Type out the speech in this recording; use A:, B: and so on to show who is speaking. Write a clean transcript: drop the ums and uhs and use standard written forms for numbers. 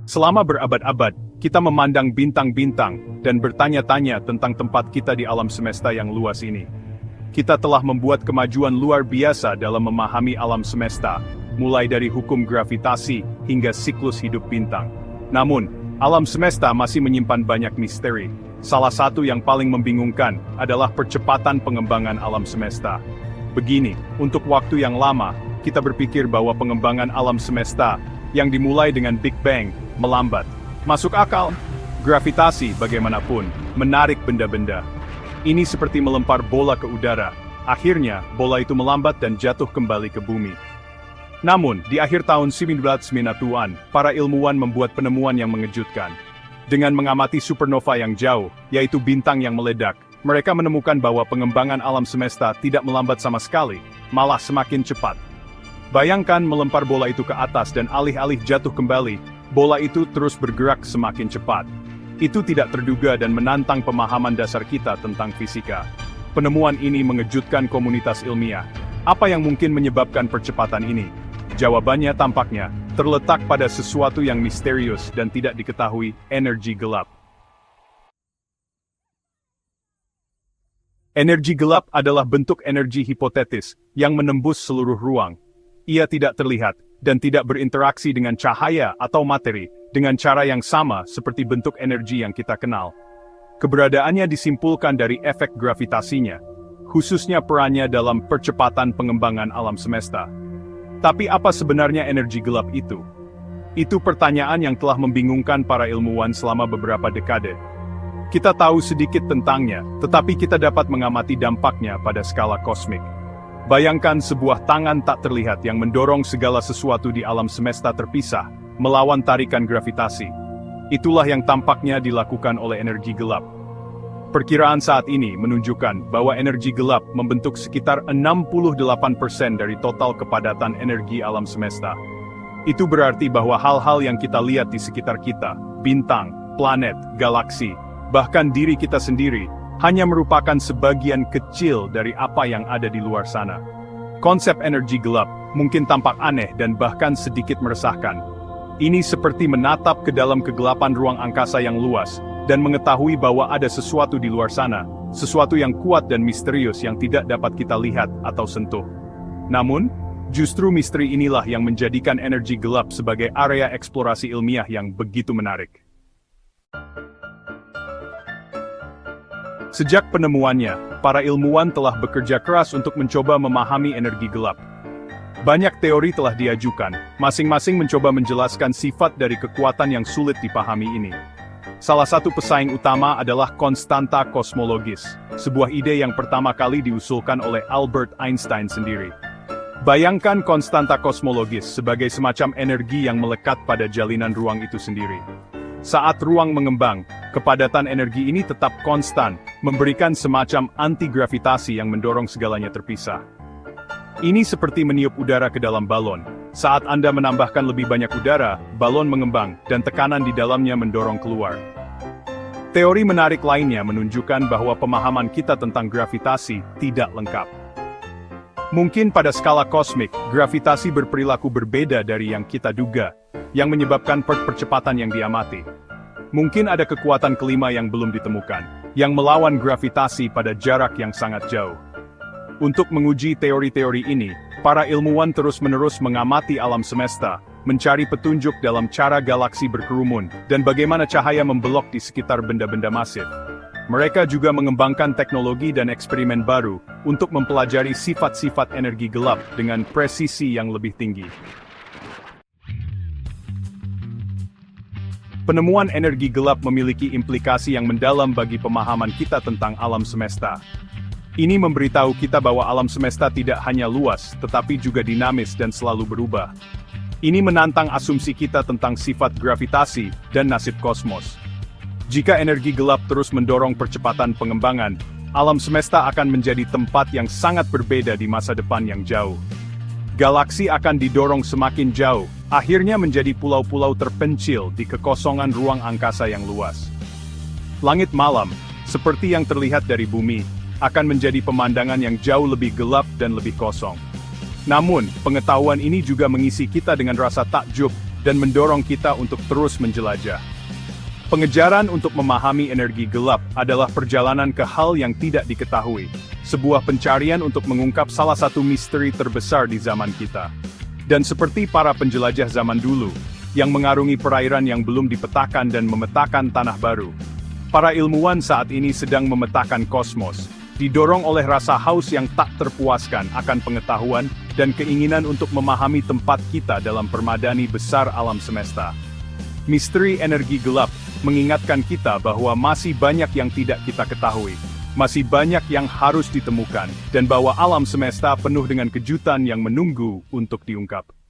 A: Selama berabad-abad, kita memandang bintang-bintang dan bertanya-tanya tentang tempat kita di alam semesta yang luas ini. Kita telah membuat kemajuan luar biasa dalam memahami alam semesta, mulai dari hukum gravitasi hingga siklus hidup bintang. Namun, alam semesta masih menyimpan banyak misteri. Salah satu yang paling membingungkan adalah percepatan pengembangan alam semesta. Begini, untuk waktu yang lama, kita berpikir bahwa pengembangan alam semesta yang dimulai dengan Big Bang melambat. Masuk akal? Gravitasi bagaimanapun menarik benda-benda. Ini seperti melempar bola ke udara. Akhirnya, bola itu melambat dan jatuh kembali ke bumi. Namun, di akhir tahun 1990-an, para ilmuwan membuat penemuan yang mengejutkan. Dengan mengamati supernova yang jauh, yaitu bintang yang meledak, mereka menemukan bahwa pengembangan alam semesta tidak melambat sama sekali, malah semakin cepat. Bayangkan melempar bola itu ke atas dan alih-alih jatuh kembali, bola itu terus bergerak semakin cepat. Itu tidak terduga dan menantang pemahaman dasar kita tentang fisika. Penemuan ini mengejutkan komunitas ilmiah. Apa yang mungkin menyebabkan percepatan ini? Jawabannya tampaknya terletak pada sesuatu yang misterius dan tidak diketahui, energi gelap. Energi gelap adalah bentuk energi hipotetis yang menembus seluruh ruang. Ia tidak terlihat dan tidak berinteraksi dengan cahaya atau materi dengan cara yang sama seperti bentuk energi yang kita kenal. Keberadaannya disimpulkan dari efek gravitasinya, khususnya perannya dalam percepatan pengembangan alam semesta. Tapi apa sebenarnya energi gelap itu? Itu pertanyaan yang telah membingungkan para ilmuwan selama beberapa dekade. Kita tahu sedikit tentangnya, tetapi kita dapat mengamati dampaknya pada skala kosmik. Bayangkan sebuah tangan tak terlihat yang mendorong segala sesuatu di alam semesta terpisah, melawan tarikan gravitasi. Itulah yang tampaknya dilakukan oleh energi gelap. Perkiraan saat ini menunjukkan bahwa energi gelap membentuk sekitar 68% dari total kepadatan energi alam semesta. Itu berarti bahwa hal-hal yang kita lihat di sekitar kita, bintang, planet, galaksi, bahkan diri kita sendiri, hanya merupakan sebagian kecil dari apa yang ada di luar sana. Konsep energi gelap mungkin tampak aneh dan bahkan sedikit meresahkan. Ini seperti menatap ke dalam kegelapan ruang angkasa yang luas, dan mengetahui bahwa ada sesuatu di luar sana, sesuatu yang kuat dan misterius yang tidak dapat kita lihat atau sentuh. Namun, justru misteri inilah yang menjadikan energi gelap sebagai area eksplorasi ilmiah yang begitu menarik. Sejak penemuannya, para ilmuwan telah bekerja keras untuk mencoba memahami energi gelap. Banyak teori telah diajukan, masing-masing mencoba menjelaskan sifat dari kekuatan yang sulit dipahami ini. Salah satu pesaing utama adalah konstanta kosmologis, sebuah ide yang pertama kali diusulkan oleh Albert Einstein sendiri. Bayangkan konstanta kosmologis sebagai semacam energi yang melekat pada jalinan ruang itu sendiri. Saat ruang mengembang, kepadatan energi ini tetap konstan, memberikan semacam anti-gravitasi yang mendorong segalanya terpisah. Ini seperti meniup udara ke dalam balon. Saat Anda menambahkan lebih banyak udara, balon mengembang, dan tekanan di dalamnya mendorong keluar. Teori menarik lainnya menunjukkan bahwa pemahaman kita tentang gravitasi tidak lengkap. Mungkin pada skala kosmik, gravitasi berperilaku berbeda dari yang kita duga, yang menyebabkan percepatan yang diamati. Mungkin ada kekuatan kelima yang belum ditemukan, yang melawan gravitasi pada jarak yang sangat jauh. Untuk menguji teori-teori ini, para ilmuwan terus-menerus mengamati alam semesta, mencari petunjuk dalam cara galaksi berkerumun, dan bagaimana cahaya membelok di sekitar benda-benda masif. Mereka juga mengembangkan teknologi dan eksperimen baru untuk mempelajari sifat-sifat energi gelap dengan presisi yang lebih tinggi. Penemuan energi gelap memiliki implikasi yang mendalam bagi pemahaman kita tentang alam semesta. Ini memberitahu kita bahwa alam semesta tidak hanya luas, tetapi juga dinamis dan selalu berubah. Ini menantang asumsi kita tentang sifat gravitasi dan nasib kosmos. Jika energi gelap terus mendorong percepatan pengembangan, alam semesta akan menjadi tempat yang sangat berbeda di masa depan yang jauh. Galaksi akan didorong semakin jauh, akhirnya menjadi pulau-pulau terpencil di kekosongan ruang angkasa yang luas. Langit malam, seperti yang terlihat dari bumi, akan menjadi pemandangan yang jauh lebih gelap dan lebih kosong. Namun, pengetahuan ini juga mengisi kita dengan rasa takjub dan mendorong kita untuk terus menjelajah. Pengejaran untuk memahami energi gelap adalah perjalanan ke hal yang tidak diketahui, sebuah pencarian untuk mengungkap salah satu misteri terbesar di zaman kita. Dan seperti para penjelajah zaman dulu, yang mengarungi perairan yang belum dipetakan dan memetakan tanah baru, para ilmuwan saat ini sedang memetakan kosmos, didorong oleh rasa haus yang tak terpuaskan akan pengetahuan dan keinginan untuk memahami tempat kita dalam permadani besar alam semesta. Misteri energi gelap mengingatkan kita bahwa masih banyak yang tidak kita ketahui, masih banyak yang harus ditemukan, dan bahwa alam semesta penuh dengan kejutan yang menunggu untuk diungkap.